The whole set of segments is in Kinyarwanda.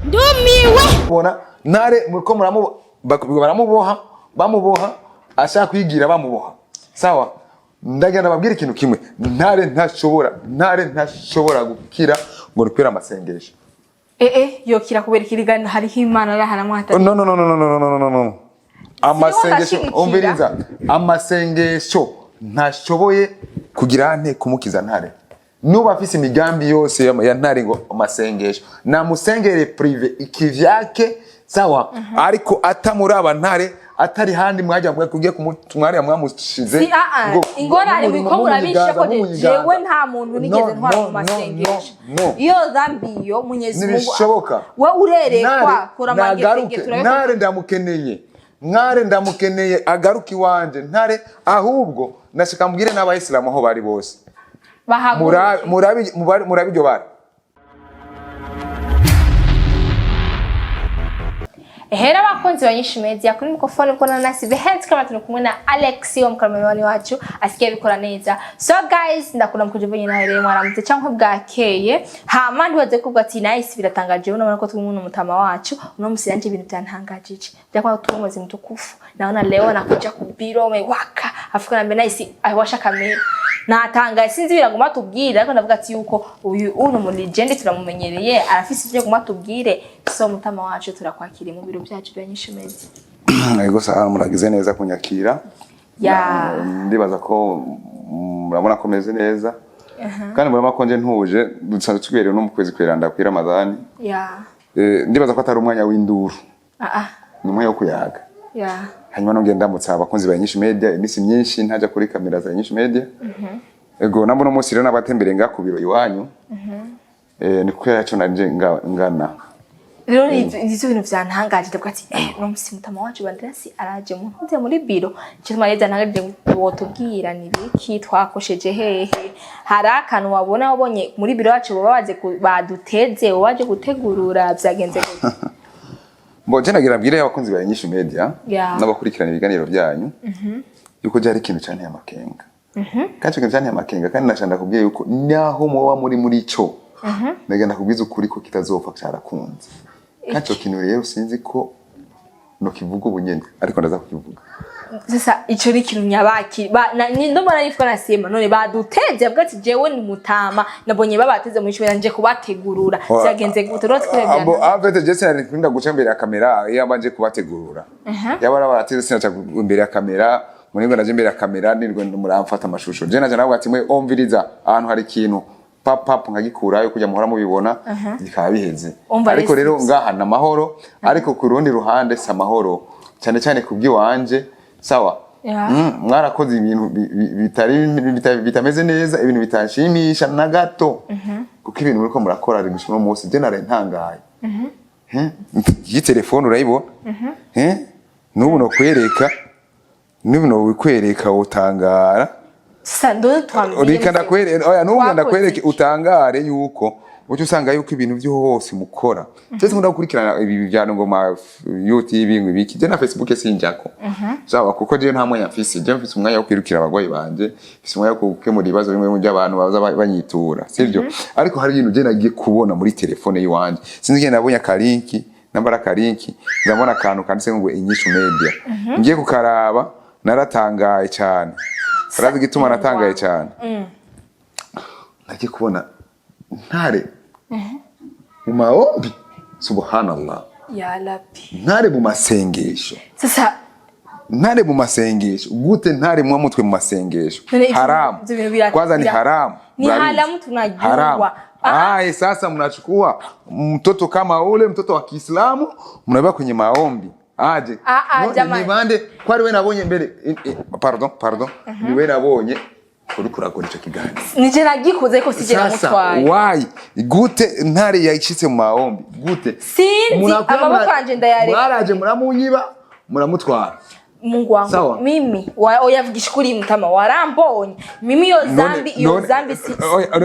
ndumiwe bona ntare muriko baramuboha bamuboha ashaka kwigira bamuboha sawa ndagenda babwira ikintu kimwe ntare ntashobora gukira ngo rupera amasengesho yokira kubera ikirigana hariho imana araharamwata no amasengesho umbiriza amasengesho ntashoboye kugira ante kumukiza ntare nuba afise imigambi yose ya ntare ngo amasengesho namusengere prive ikivyake sawa ariko atamuraba ntare atari handi mwajya kugiye kumutwara mwamushize ingora ari biko murabishe ko jewe nta muntu nigeze ntwara mu masengesho iyo zambiyo munyezi Mungu we urerekwa kora magefenge ntare ndamukeneye agaruka iwanje ntare ahubwo nashaka mbwire n'abayisilamu aho bari bose murabi byo bari Hera bakunzi banyinshi media kuri mikrofone uko nasi behenze kama tunakumwe na Alex wo mkameramanyi wacu asikie bikora neza. So guys ndakunda mukujivanye na here mwaramutse cyangwa bwakeye hama ndibaze kubwa ati nice biratangaje ubona ko tumumuntu mutama wacu uno musiranje ibintu byantangajije byakwa tumuzi mtukufu naona leo nakuja kubiro mewaka afuka na nice awasha kamera natanga sinzi biraguma tubwira ariko ndavuga ati yuko uyu uno mu legend turamumenyereye arafise ibyo guma tubwire so mutama wacu turakwakira mu biro byacu byanyishe mezi ego saha muragize neza kunyakira ndibaza ko murabona ko meze neza kandi murama ko nje ntuje dutsanze tubereye no mu kwezi kwiranda kwira Ramadhani ndibaza ko atari umwanya w'induru ni umwanya wo kuyaga hanyuma no ngenda mutsa abakunzi banyinshi media imisi myinshi ntaja kuri kamera za nyinshi media ego nabo no musire n'abatembere ngakubiro iwanyu ni ko yacu nanje ngana rero izo bintu byantangaje ndabwo ati no musi mutama wacu Banderasi araje mu ntuze muri biro cyituma yeza ntangaje wotubwira ni biki twakosheje hehe hari akantu wabonye muri biro wacu babaze baduteze waje gutegurura byagenze gute Mboje nagira mbwire abakunzi ba nyinshi media n'abakurikirana ibiganiro byanyu yuko byari ikintu cyane y'amakenga kandi cyane y'amakenga kandi nashanda kubwiye yuko naho muba muri cyo ndagenda kubwiza ukuri ko kitazopfa cyarakunze kandi cyo kintu rero sinzi ko no kivuga ubunyene ariko ndaza kukivuga sasa ico ni kintu nyabaki ndumva nifwa nasema none baduteze bwati jewe ni mutama nabonye babateze mu ishuri nje kubategurura byagenze gute rero twebye avete je sinari kwinda guca imbere ya kamera yabanje kubategurura yabara barateze sinaca imbere ya kamera muningo naje imbere ya kamera nirwe muramfata amashusho je naje nabwo ati mwe omviriza ahantu hari ikintu pap nkagikurayo kujya muhora mubibona bikaba biheze ariko rero ngahana amahoro ariko ku rundi ruhande sa amahoro cyane cyane kubwiwanje sawa mwarakoze ibintu bitameze neza ibintu bitashimisha na gato kuko ibintu muriko murakora ari gushima umunsi je nare ntangaye iyi telefone urayibona nubu no kwereka nubu no wikwereka utangara sando twambye urikanda kwereka oya nubu ndakwereke utangare yuko ucyo usanga yuko ibintu byo hose mukora cyese nkunda gukurikirana ibi byano ngoma YouTube ngibiki je na Facebook sinjako sawa kuko je nta mwanya mfise je mfise umwanya wo kwirukira abagwayi banje mfise umwanya wo gukemura ibibazo bimwe mu by'abantu baza banyitura sivyo ariko hari ibintu je nagiye kubona muri telefone yiwanje sinzi nge nabonye akalinki nambara akalinki ndabona akantu kanditse ngo inyishu media ngiye kukaraba naratangaye cyane urazi gituma natangaye cyane nagiye kubona ntare mu maombi subhanallah ya rabbi ntare mu masengesho sasa ntare mu masengesho gute ntare mu mutwe mu masengesho haram kwanza ni haram tunajua sasa mnachukua mtoto kama ule mtoto wa Kiislamu mnabeba kwenye maombi aje ni bande kwari we nabonye mbere pardon ni we nabonye uri kurakora ico kiganiro nije nagikoze ko sije namutwaye why gute ntare yashitse mu maombi gute sinzi amaboko anje ndayare mwaraje muramunyiba muramutwara Mungu wangu mimi oyavugisha kuri mutama warambonye mimi yo zambi si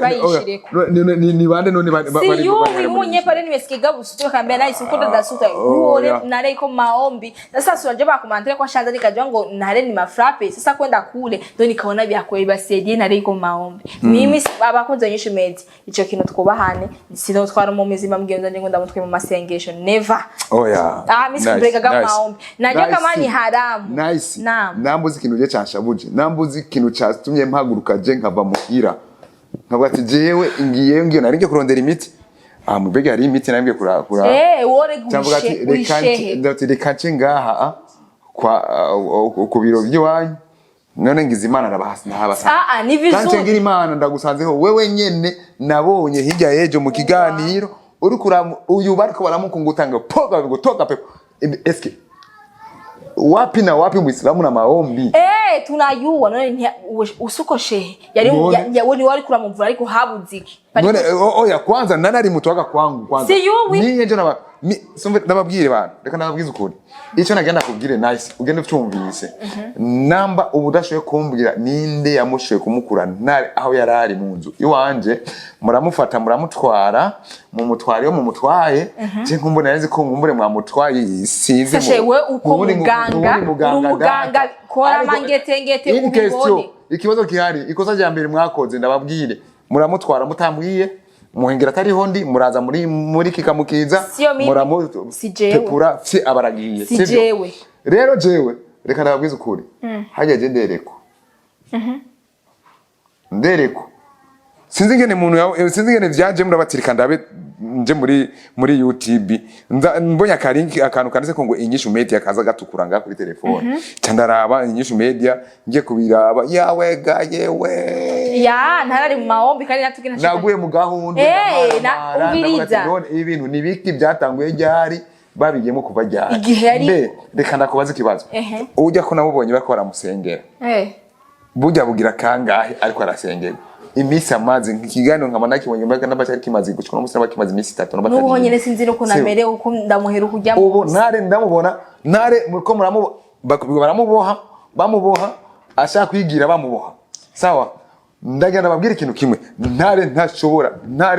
bayishireko ni bande none bande si yuwi munye pale nimesikiga busutu kambia nice uko ndasuta uone nare iko maombi sasa suraje bakumantere kwa shanza nikajwa ngo nare ni mafrappe sasa kwenda kule ndo nikaona byakwe basedie nare iko maombi mimi abakunze nyinshi medi ico kintu twubahane sino twara mu mizima mgenza ngo ndamutwe mu masengesho never misikubrega ga maombi najya kama ni haramu nice nambuzi ikintu je canshabuje nambuzi ikintu catumye mpaguruka je nkava muhira nkavuga ati jewe ngiye nari ngiye kurondera imiti mubege hari imiti nambye kura wore gushe reka ngaha kwa ku biro by'iwanyu none ngize imana nabasa ni vizu ngira imana ndagusanzeho wewe nyene nabonye hirya yejo mu kiganiro uri kura uyu bariko baramukungutanga poga gutoka pepo eske wapi na wapi muislamu na maombi tunayuwa none usuko shehe yari wari kura mumvura ariko habuziki none oya kwanza nanari mutwaga kwangu kwanza niye nje nababwire bana reka nababwize ukuri ico nagenda kubwire nice ugende ucyumvise namba ubudashoye kumbwira ninde yamushoye kumukura ntare aho yarari mu nzu iwanje muramufata muramutwara mu mutwari yo mu mutwaye je nkumbone nzi ko nkumbure mwamutwaye size shewe uko muganga kora mangetengete ubibone ikibazo kihari ikosa rya mbere mwakoze ndababwire muramutwara mutambwiye muhengera atari hondi muraza muri kikamukiza muramutepura si abaragiye sijewe rero jewe reka ndababwiza ukuri hajya je ndereko sinzi ngene muntu sinzi ngene vyaje murabatirika ndabe nje muri YouTube mbonye akantu kanditse ko ngo inyishu media kaza gatukura nga kuri telefone candaraba inyishu media ngiye kubiraba yawe ga yewe ntarari mu maombi kandi natugina naguye mu gahunda ubiriza ibintu nibiki byatanguye ryari babigiyemo kuva ryari igihe reka ndakubaza ikibazo ujya ko nabubonye bako baramusengera burya bugira kangahe ariko arasengera imisi amazi nk'ikiganiro nkama nakibonye mbaga n'abacari kimazi gucwa no musaba kimazi imisi 3 no batatu n'ubu nyene sinzi no kunamere uko ndamuhera kujya mu ubu ntare ndamubona ntare muko bamuboha ashaka kwigira bamuboha sawa ndagenda babwira ikintu kimwe ntare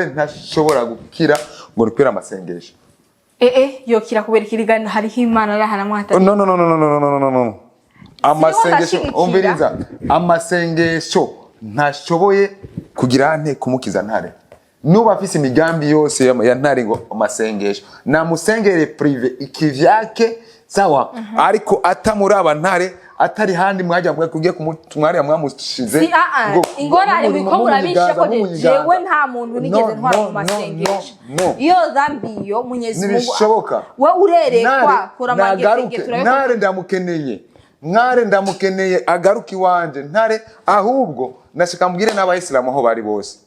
ntashobora gukira ngo rupera amasengesho yokira kubera kirigana hariho imana arahana mwata no amasengesho umviriza amasengesho ntashoboye kugira ante kumukiza ntare nuba afise imigambi yose ya ntare ngo amasengesho namusengere prive ikivyake sawa ariko atamuraba ntare atari handi mwajya kugiye kumutwari mwamushize ingora ari bikobura bishe ko jewe nta muntu nigeze ntwara mu masengesho iyo dhambi yo Mwenyezi Mungu nibishoboka we urerekwa kora magenge ntare ndamukeneye agaruka iwanje ntare ahubwo nashika mbwire n'abayisilamu aho bari bose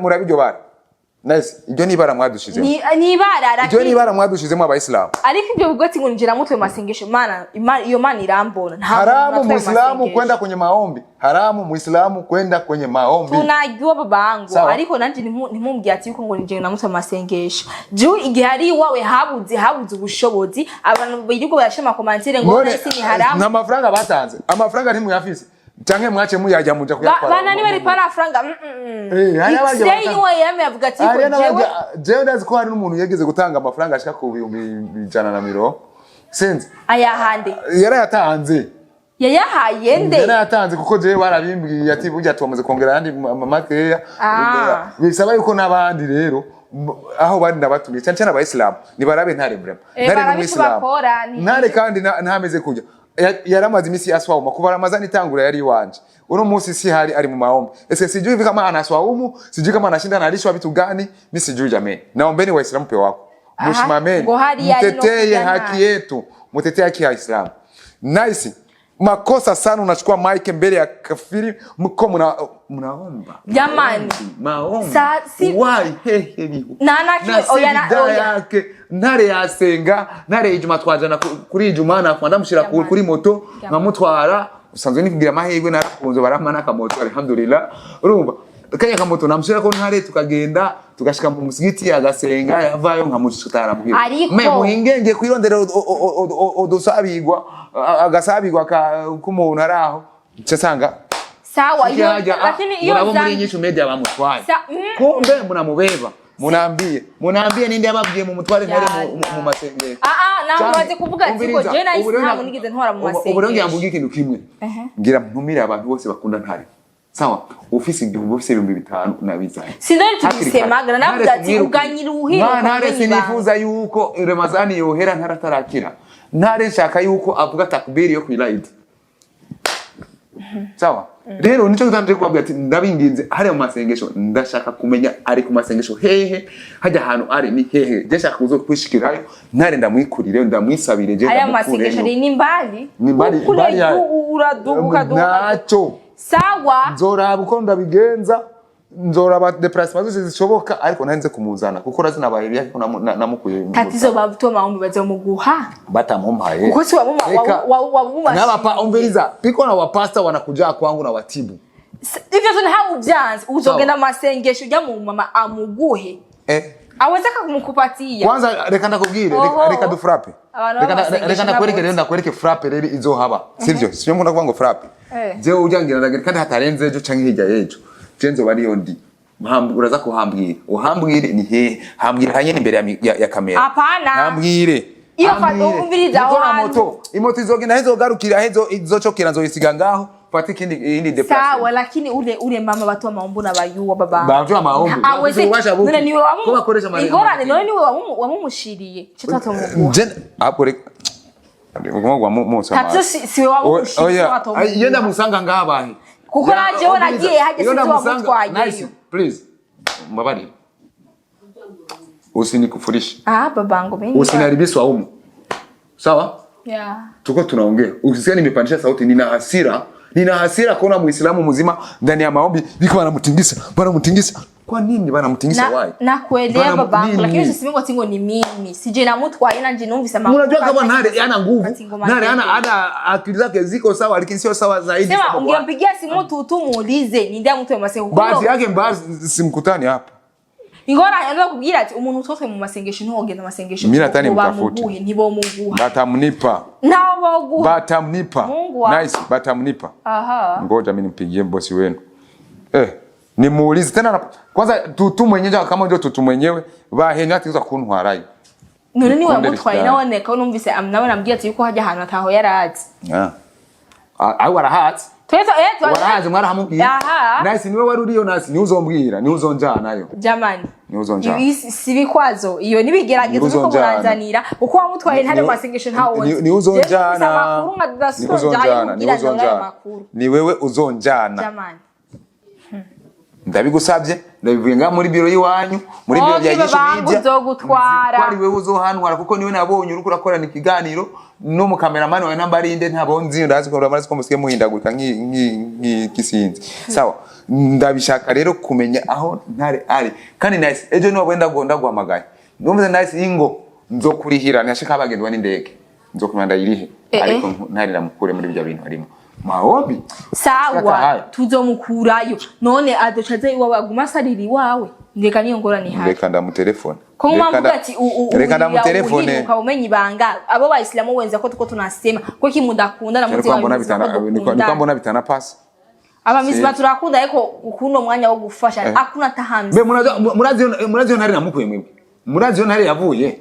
murabijyo bara nice ibyo nibara mwadushizemo ibyo nibara mwadushizemo abayisilamu ariko ibyo bugoti ngo njira mutwe masengesho iyo mana irambona haramu muislamu kwenda kwenye maombi tunajua babangu ariko nanje ntimumbwiye ati yuko ngo nje namutwe masengesho juu igihe ari wawe habuze ubushobozi abantu birirwa barashema komantire ngo nasi ni haramu nta mafaranga batanze amafaranga ntimuyafise canke mwache muyajya muja kuyatwara bana ni bari para franga Stay niwe yame avuga ati ko jewe ndazi ko hari n'umuntu yegeze gutanga amafaranga ashika ku 100 sense ayahande yarayatanze yayahaye nde yarayatanze kuko jewe barabimbwiye ati burya twamaze kongera yandi makeya bisaba yuko nabandi rero aho bari ndabatumiye cyane abayisilamu ni barabe ntare brema ntare n'umuyisilamu ntare kandi ntameze kujya yaramaze imisi aswawuma kuva Ramazani itangura yari wanje uno munsi si hari ari mu maombi ese sijui kama anaswaumu sijui kama anashinda na alishwa vitu gani mimi sijui jamani naombeni waislamu pe wako mshimameni mteteye haki yetu mteteye haki ya Islam nice makosa sana unachukua mic mbele ya kafiri mko mnaomba jamani maombi why yake ntare yasenga ntare ijuma twajana kuri ijuma nakwanda mushira kuri moto nkamutwara usanzwe nikigira mahirwe narakunze baramana akamoto alhamdulillah urumva kanya kamoto namushira ko ntare tukagenda tugashika mu musigiti agasenga yavayo nkamushitara muhira me muhingenge kwirondera odosabigwa agasabigwa k'umuntu araho cyasanga sawa iyo lakini iyo muri inyishu media bamutwaye kumbe munamubeba munambie ninde yababwiye mu mutware ntare mu masengero namaze kuvuga ati ko je na ntabwo nigeze ntwara mu masengero uburongo yambuga ikintu kimwe ngira ntumire abantu bose bakunda ntare sawa ofisi igihumbi ofisi 5,000 nabizaye sindari tubisemaga navuze ati uganyira ubuhiro ntare sinifuza yuko Ramazani yohera ntaratarakira ntare nshaka yuko avuga takbiri yo kwiride sawa rero nico gitandukanye kubabwira ati ndabinginze hari mu masengesho ndashaka kumenya ari ku masengesho hehe hajya ahantu ari ni hehe ndashaka kuzo kwishikirayo ntare ndamwikurire ndamwisabire je aya masengesho ni mbali uraduka naco sawa nzoraba uko ndabigenza nzoraba deplacement zose zishoboka ariko ntanze kumuzana kuko razina bahiriye ariko namukuye tatizo babutoma maombi bazomuguha batamumpaye kuko si wabuma n'abapa omberiza piko na wapasta wanakuja kwangu na watibu ivyo zone ha ubyanze uzogenda masengesho ujya mu mama amuguhe awezeka kumukupatia kwanza reka ndakubwire reka dufrappe reka ndakwereke rero ndakwereke frappe rero izohaba sivyo sivyo nkunda kuvuga ngo frappe je ujangira ndagera kandi hatarenze ejo canke hirya yejo Jenzo bari yondi uraza kuhambwira uhambwire ni he hambwira hanye imbere ya kamera hapana hambwire iyo umviriza moto imoto izogenda hezo garukira hezo izocokera nzoyisiga ngaho fati kindi deplacement sawa lakini ule mama watu wa maombi na bayuwa baba bavyo maombi ubasha buki none niwe wamu bakoresha mari igorane none niwe wamumushiriye cyo tatomuguha je apore ngomwa musa tatu siwe wamushiriye yenda musanga ngabahe kuko naje nagiye haje sinzo wamutwaye nice please mbabari usinikufurisha babangu mimi usinaribiswa humu sawa tuko tunaongea ukisikia nimepandisha sauti nina hasira kuona muislamu mzima ndani ya maombi biko banamutingisa kwa nini banamutingisa wapi na kuelewa babangu lakini usisimeko tingo ni mimi sije na mutwaye nanje numvisa mambo unajua kama ntare yana nguvu ntare ana akili zake ziko sawa lakini sio sawa zaidi sema ungempigia simu tu muulize ni ndia mtu wa masengesho baadhi yake simkutani hapa ingora yanza kubwira ati umuntu utose mu masengesho ntogenda masengesho mimi natani mtafuti nibo muguha batamnipa batamnipa nice batamnipa ngoja mimi nimpigie bosi wenu nimuulize tena kwanza tutu mwenyewe kama ndio tutu mwenyewe bahenya atiza kuntwarayo none ni wamutwaye naoneka unumvise nawe nambwiye ati yuko hajya ahantu ataho yarazi aho arahatse warahaze mwarahamubwiye nice niwe wari uriyo nasi ni uzombwira ni uzonjanayo jamani ni uzonjana sibikwazo iyo nibigeragezo biko muranzanira uko wamutwaye ntare masengesho ntawonze ni uzonjana ni wewe uzonjana jamani ndabigusabye ndabivuye nga muri biro yiwanyu muri biro bya Nyishu Media uzogutwara kwari wewe uzohanwara kuko niwe nabonye uruko rakorana ikiganiro no mu cameraman wa nambarinde ntabonzi ndazi ko bamaze ko musike muhindagurika nk'ikisinzi sawa ndabishaka rero kumenya aho ntare ari kandi nice ejo no wenda gonda guhamagaye numva nice ingo nzokurihira ntashaka abagendwa n'indege nzokumanda irihe ariko ntare namukure muri bya bintu arimo maombi sawa tuzomukurayo none adocaze iwawe aguma sariri wawe ndeka niyo ngorane hafi reka ndamutelefone ko mwavuga ati reka ndamutelefone ukaumenyi banga abo bayisilamu wenza ko tuko tunasema ko kimudakunda na muzi wawe niko mbona bitana pasi aba mizima turakunda ariko ukuno mwanya wo gufasha akuna tahanze be murazi ntare namukuye mwebwe murazi ntare yavuye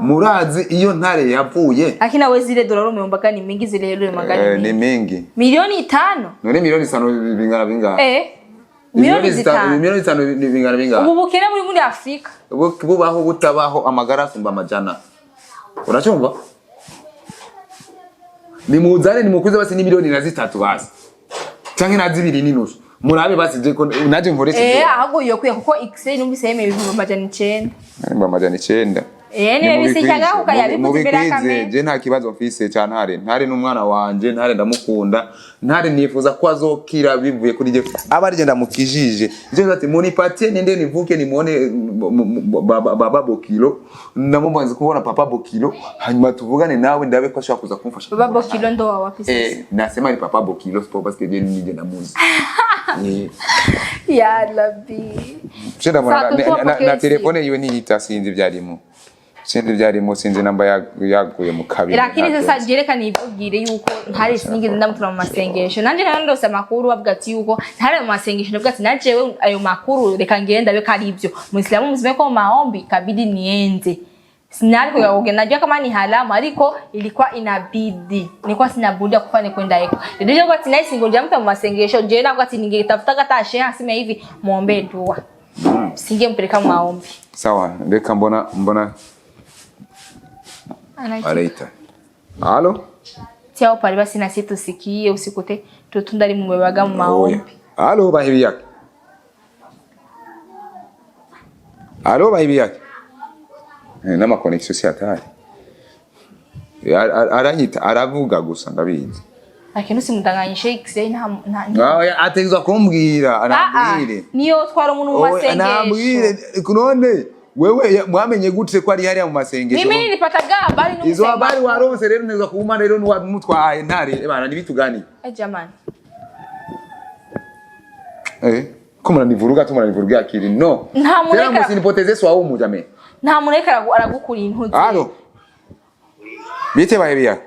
murazi iyo ntare yavuye akina wezire dolaro meombaga ni mingi zile yero magani ni mingi milioni 5 none milioni 5 bingana milioni 5 bingana ubu bukene muri Afrika bubaho butabaho amagara sumba amajana urachumva ni muzane ni mukuze basi ni milioni na 3 basi canke na 2 n'inusu murabe basi je ko naje nkoretse ahubwo yokuye kuko XL numvise yeme ibintu amajana 9 amajana 9 niwe bisijyaga ukayabivuze imbere kamera je nta kibazo mfise cyane ntare n'umwana wanje ntare ndamukunda ntare nifuza ko azokira bivuye kuri je abari genda mukijije je ati muni patie ninde nivuke nimone baba Bokilo ndamumbanze kubona papa Bokilo hanyuma tuvugane nawe ndabe ko ashaka kuza kumfasha baba Bokilo ndo wapi sasa nasema ni papa Bokilo sio parce que je nije namuzi Ya Rabbi. Shida na telefone yiwe ni hita sinzi byarimo. Sinzi namba yaguye mu kabiri. Lakini sasa jerekana ibwire yuko ntari sinigeze ndamutura mu masengesho. Nanje ndose makuru bavuga ati yuko ntari mu masengesho ndavuga ati najewe ayo makuru reka ngenda be kari ibyo. Muislamu mzime ko maombi kabidi niende. Sinari kugenda najua kama ni haramu ariko ilikuwa inabidi. Nilikuwa sina budi kufanya kwenda heko. Ndio kwa tina singoja mtu mu masengesho je na kwa ningetafuta kata shehe aseme hivi muombe dua. Singempeleka mu maombi. Sawa, ndeka mbona Anaita. Halo? Tiao pale basi na sisi tusikie usikute tutunda limu mubebaga mu maombi. Halo bahibi yake. Halo bahibi yake. Nama connection si atari. Aranyita aravuga gusa ndabizi. Lakini simudanganyishe X nta ategezwa kumbwira arambwire. Niyo twara umuntu mu masengesho. Anambwire kunone wewe mwamenye gute ko ari hariya mu masengesho? Mimi nilipataga habari n'umusema. Izo habari waronse rero neza kuuma rero n'uwamutwaye ntare bana nibitugani. Jamani. Kumana nivuruga tumana akiri no. Nta mureka. Tera musinipoteze swa umu jamani. Nta mureka aragukura intuzi. Halo. Bite bahe biya?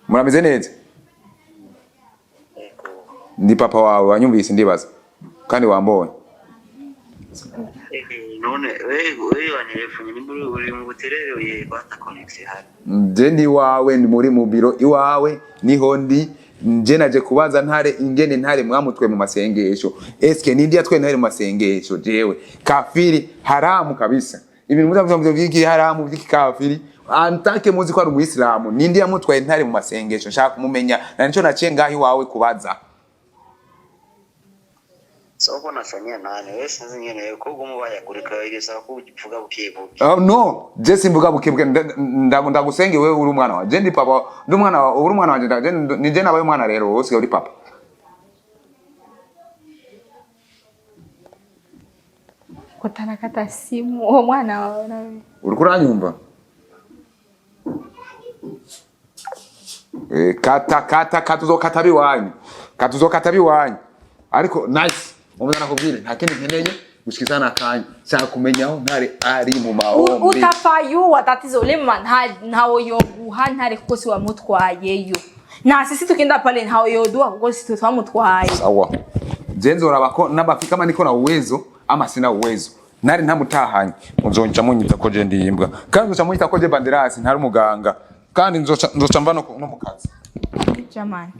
Murameze neza? Ndi papa wawe wanyumvise ndibaza. Kandi wambonye. None wewe wanirefunye nimburi uri mu buterere ye bata connection hari. Je ni wawe ni muri mu biro iwawe niho ndi nje naje kubaza ntare ingene ntare mwamutwe mu masengesho. Eske nindi yatwe ntare mu masengesho jewe. Kafiri haramu kabisa. Ibintu muzavuga vyiki haramu vyiki kafiri. Antake muzi ko ari umuislamu nindi yamutwaye ntare mu masengesho nshaka kumumenya na nico naciye ngahi wawe kubaza. Soko nafanyia nane wewe sinzi nyene ko gumubaya kurika igesa ko uvuga bukebuke. No, je simvuga bukebuke ndagusenge wewe uri umwana wa. Je ndi papa, ndi umwana wa uri umwana wanje ni je nabaye umwana rero wose uri papa. Kotana kata simu uwo mwana wawe nawe. Uri kuranyumva? Katuzokata biwanyu. Katuzokata biwanyu. Ariko nice. Umwana kubwire nta kindi nkeneye gushikizana akanya cyangwa kumenya aho ntare ari mu maombi. Utafayu watatizo lema ntawo yoguha ntare kuko si wamutwayeyo. Na sisi tukienda pale ntawo yodua kuko sisi twamutwaye. Sawa. Jenzo urabako nabafika kama niko na uwezo ama sina uwezo. Nari ntamutahanye. Nzonca munyita ko je ndiyimbwa. Kandi nzoca munyita ko je banderasi ntari umuganga. Kandi nzoca mba no mu kazi. Jamani.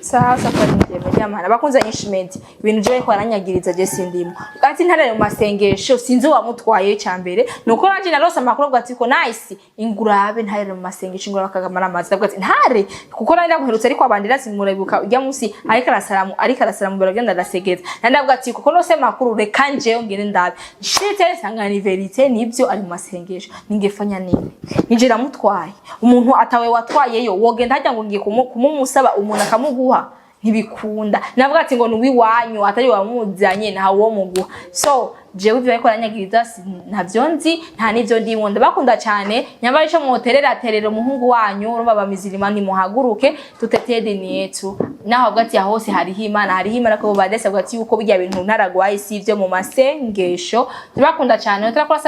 Sasa kwa njema jamani bakunza nyishimenti ibintu je ko aranyagiriza je sindimo kandi ntare mu masengesho sinzi wamutwaye cyambere nuko nanje narose amakuru bwa tiko nice ingurabe ntare mu masengesho ngura bakagamara amazi ndavuga ati ntare kuko nari ndaguherutse ariko abandira simurabuka ujya munsi ariko arasalamu baragenda ndasegeza ndavuga ati kuko nose makuru reka nje ngene ndabe shite sanga ni verite nibyo ari mu masengesho ningefanya nini nije ramutwaye umuntu atawe watwayeyo wogenda hajya ngo ngiye kumumusaba umuntu akamuguha ntibikunda navuga ati ngo nuwi wanyu atari wamuzanye na wo muguha so jewe byo ariko aranyagiriza ntavyonzi nta nivyo ndimo ndabakunda cyane nyamara ico mwoterera terero umuhungu wanyu urumva bamizirima ni muhaguruke tuteteye dini yetu naho hagati ya hose hariho Imana ko badese bwati yuko bijya bintu ntaragwaye si ivyo mu masengesho ndabakunda cyane turakora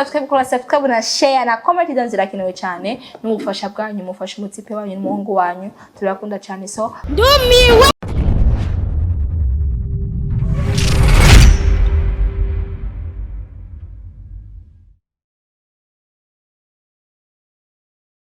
subscribe na share na comment danzira kinowe cyane n'ubufasha bwanyu mufasha umutipe wanyu n'umuhungu wanyu turabakunda cyane so